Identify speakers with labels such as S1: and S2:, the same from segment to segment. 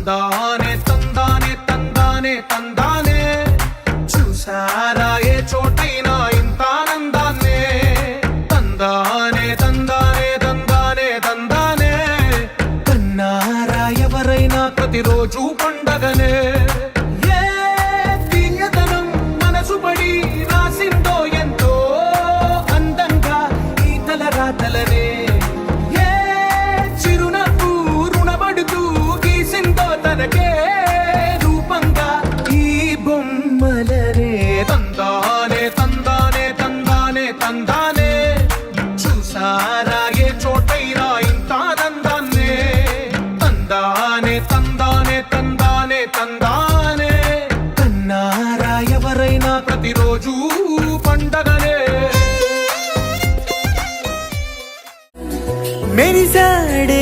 S1: తందానే తందానే తందానే తందానే చూసారా ఏ చోటైనా ఇంత ఆనందాన్నే తందానే తందానే తందానే తందానే కన్నారా ఎవరైనా ప్రతిరోజు పండగనే రాతలనే ఏ చిరునవ్వు రుణపడుతూ గీసిందో తనకే రూపంగా ఈ బొమ్మలనే తందానే తందానే తందానే తందానే చూసారా ఏ చోటైనా ఇంత ఆనందాన్నే తందానే తందానే తందానే తందానే కన్నారా ఎవరైనా ప్రతిరోజు పండగనే
S2: మెరిసాడే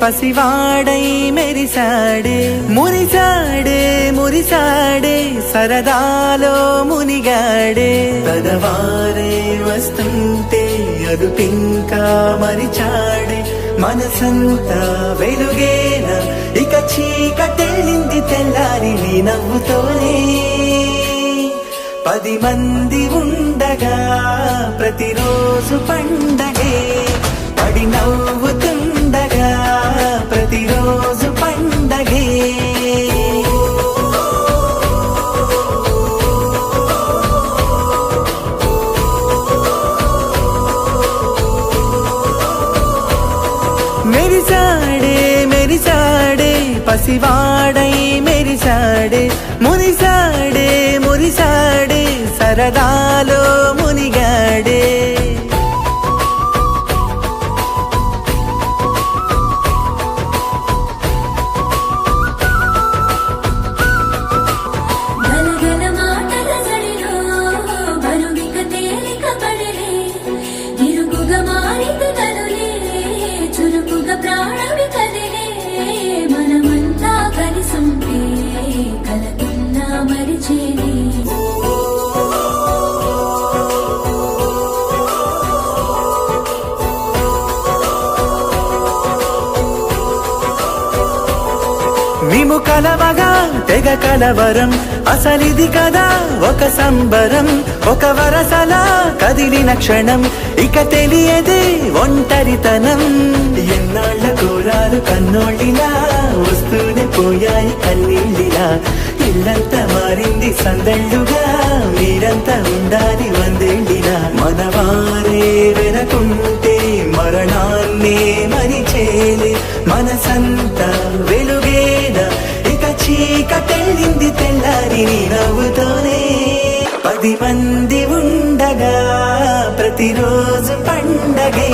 S2: పసివాడై మెరిసాడే మురిసాడే సరదాలో మునిగాడే పదవారే వస్తుంటే అదుపింకా మరిచాడే మనసంతా వెలుగేన ఇక చీకటెళ్ళింది తెల్లారి నీ నవ్వుతోనే 10 మంది ఉండగా ప్రతిరోజు పండగే పడి నవ్వుతుండగా ప్రతిరోజు పండగే మెరిసాడే పసివాడై మెరిసాడే మురిసాడే సరదాలో మునిగాడే మేము కలవగా తెగ కలవరం అసలిది కదా ఒక సంబరం ఒక వరసలా కదిలిన క్షణం ఇక తెలియదే ఒంటరితనం ఎన్నాళ్ళ కోరాలు కన్నోళ్ళిలా వస్తూనే పోయాయి కన్నీళ్ళిలా ఇల్లంతా మారింది సందళ్ళుగా మీరంతా ఉండాలి వందేళ్ళిలా మనవారే వెనకుంటే మరణాన్నే మరిచేలే మనసంతా వెలుగేనా ఇక చీకటెళ్ళింది తెల్లారి నీ నవ్వుతోనే 10 మంది ఉండగా ప్రతిరోజు పండగే